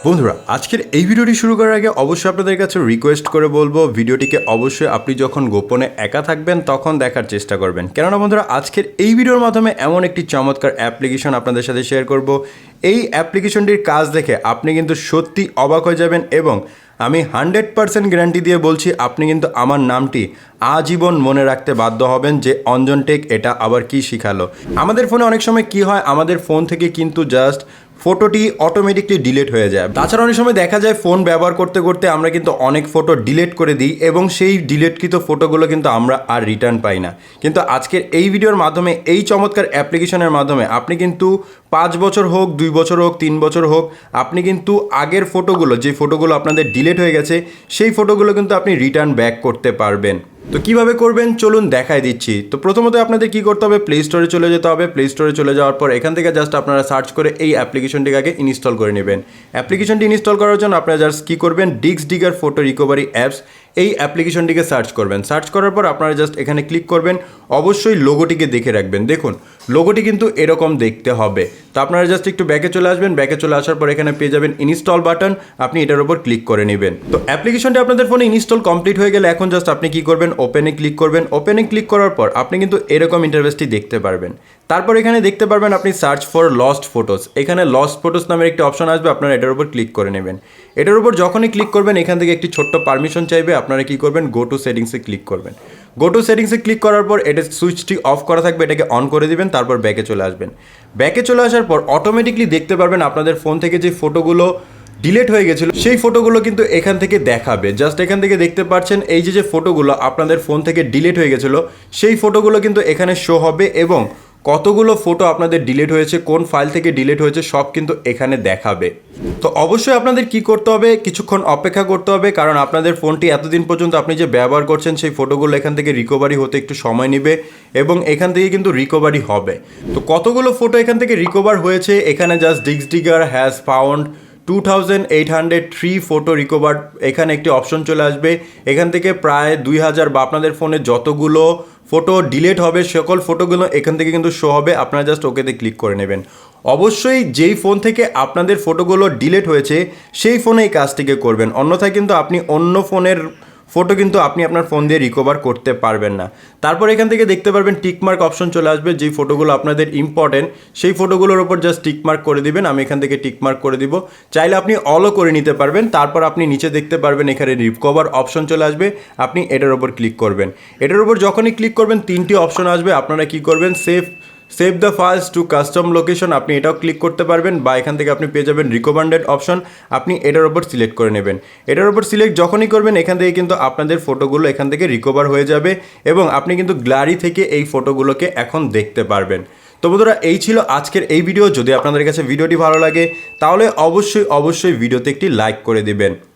বন্ধুরা আজকের এই ভিডিওটি শুরু করার আগে অবশ্যই আপনাদের কাছে রিকোয়েস্ট করে বলবো ভিডিওটিকে অবশ্যই আপনি যখন গোপনে একা থাকবেন তখন দেখার চেষ্টা করবেন। কেননা বন্ধুরা আজকের এই ভিডিওর মাধ্যমে এমন একটি চমৎকার অ্যাপ্লিকেশন আপনাদের সাথে শেয়ার করব। এই অ্যাপ্লিকেশনটির কাজ দেখে আপনি কিন্তু সত্যি অবাক হয়ে যাবেন এবং আমি 100% গ্যারান্টি দিয়ে বলছি আপনি কিন্তু আমার নামটি আজীবন মনে রাখতে বাধ্য হবেন যে অঞ্জন টেক এটা আবার কি শিখালো। আমাদের ফোনে অনেক সময় কি হয়, আমাদের ফোন থেকে কিন্তু জাস্ট ফটোটি অটোমেটিকলি ডিলিট হয়ে যায়। তাছাড়া অনেক সময় দেখা যায় ফোন ব্যবহার করতে করতে আমরা কিন্তু অনেক ফটো ডিলিট করে দিই এবং সেই ডিলিটকৃত ফটোগুলো কিন্তু আমরা আর রিটার্ন পাই না। কিন্তু আজকের এই ভিডিওর মাধ্যমে এই চমৎকার অ্যাপ্লিকেশনের মাধ্যমে আপনি কিন্তু 5 বছর হোক, 2 বছর হোক, 3 বছর হোক, আপনি কিন্তু আগের ফটোগুলো যে ফটোগুলো আপনাদের ডিলিট হয়ে গেছে সেই ফটোগুলো কিন্তু আপনি রিটার্ন ব্যাক করতে পারবেন। তো কিভাবে করবেন চলুন দেখাই দিচ্ছি। তো প্রথমত আপনাদের কি করতে হবে, প্লে স্টোরে চলে যেতে হবে। প্লে স্টোরে চলে যাওয়ার পর এখান থেকে জাস্ট আপনারা সার্চ করে এই অ্যাপ্লিকেশনটিকে আগে ইনস্টল করে নেবেন। অ্যাপ্লিকেশনটি ইনস্টল করার জন্য আপনারা জাস্ট কী করবেন, ডিগার ফটো রিকভারি অ্যাপস এই অ্যাপ্লিকেশনটিকে সার্চ করবেন। সার্চ করার পর আপনারা জাস্ট এখানে ক্লিক করবেন। অবশ্যই লোগোটিকে দেখে রাখবেন। দেখুন লোগোটি কিন্তু এরকম দেখতে হবে। তো আপনারা জাস্ট একটু ব্যাকে চলে আসবেন। ব্যাকে চলে আসার পর এখানে পেয়ে যাবেন ইনস্টল বাটন, আপনি এটার উপর ক্লিক করে নেবেন। তো অ্যাপ্লিকেশনটি আপনাদের ফোনে ইনস্টল কমপ্লিট হয়ে গেলে এখন জাস্ট আপনি কি করবেন, ওপেনে ক্লিক করবেন। ওপেনে ক্লিক করার পর আপনি কিন্তু এরকম ইন্টারফেসটি দেখতে পারবেন। তারপর এখানে দেখতে পারবেন আপনি সার্চ ফর লস্ট ফটোস, এখানে লস্ট ফটোস নামের একটি অপশন আসবে, আপনারা এটার উপর ক্লিক করে নেবেন। এটার উপর যখনই ক্লিক করবেন এখান থেকে একটি ছোট্ট পারমিশন চাইবে, আপনারা কি করবেন, গো টু সেটিংসে ক্লিক করবেন। গো টু সেটিংসে ক্লিক করার পর এটা সুইচটি অফ করা থাকবে, এটাকে অন করে দিবেন। তারপর ব্যাকে চলে আসবেন। ব্যাকে চলে আসার পর অটোমেটিকলি দেখতে পারবেন আপনাদের ফোন থেকে যে ফটোগুলো ডিলিট হয়ে গেছিলো সেই ফটোগুলো কিন্তু এখান থেকে দেখাবে। জাস্ট এখান থেকে দেখতে পাচ্ছেন এই যে ফটোগুলো আপনাদের ফোন থেকে ডিলিট হয়ে গেছিলো সেই ফটোগুলো কিন্তু এখানে শো হবে এবং কতগুলো ফটো আপনাদের ডিলিট হয়েছে, কোন ফাইল থেকে ডিলিট হয়েছে সব কিন্তু এখানে দেখাবে। তো অবশ্যই আপনাদের কি করতে হবে, কিছুক্ষণ অপেক্ষা করতে হবে, কারণ আপনাদের ফোনটি এতদিন পর্যন্ত আপনি যে ব্যবহার করছেন সেই ফটোগুলো এখান থেকে রিকভারি হতে একটু সময় নেবে এবং এখান থেকে কিন্তু রিকভারি হবে। তো কতগুলো ফটো এখান থেকে রিকভার হয়েছে এখানে just digger has found 2803 photo recovered, এখানে একটি অপশন চলে আসবে। এখান থেকে প্রায় 2000 বা আপনাদের ফোনে যতগুলো ফটো ডিলিট হবে সকল ফটোগুলো এখান থেকে কিন্তু শো হবে। আপনারা জাস্ট ওকেতে ক্লিক করে নেবেন। অবশ্যই যেই ফোন থেকে আপনাদের ফটোগুলো ডিলিট হয়েছে সেই ফোনে এই কাজটিকে করবেন, অন্যথায় কিন্তু আপনি অন্য ফোনের ফটো কিন্তু আপনি আপনার ফোন দিয়ে রিকভার করতে পারবেন না। তারপর এখান থেকে দেখতে পারবেন টিকমার্ক অপশন চলে আসবে, যেই ফটোগুলো আপনাদের ইম্পর্টেন্ট সেই ফটোগুলোর উপর জাস্ট টিকমার্ক করে দিবেন। আমি এখান থেকে টিকমার্ক করে দিব, চাইলে আপনি অলও করে নিতে পারবেন। তারপর আপনি নিচে দেখতে পারবেন এখানে রিকভার অপশন চলে আসবে, আপনি এটার উপর ক্লিক করবেন। এটার উপর যখনই ক্লিক করবেন 3টি অপশন আসবে, আপনারা কি করবেন, save the files to custom location, আপনি এটাও ক্লিক করতে পারবেন। বা এখান থেকে আপনি পেয়ে যাবেন রিকমেন্ডেড অপশন, আপনি এটার উপর সিলেক্ট করে নেবেন। এটার উপর সিলেক্ট যখনই করবেন এখান থেকে কিন্তু আপনাদের ফটোগুলো এখান থেকে রিকভার হয়ে যাবে এবং আপনি কিন্তু গ্যালারি থেকে এই ফটোগুলোকে এখন দেখতে পারবেন। তো বন্ধুরা এই ছিল আজকের এই ভিডিও। যদি আপনাদের কাছে ভিডিওটি ভালো লাগে তাহলে অবশ্যই ভিডিওতে একটি লাইক করে দিবেন।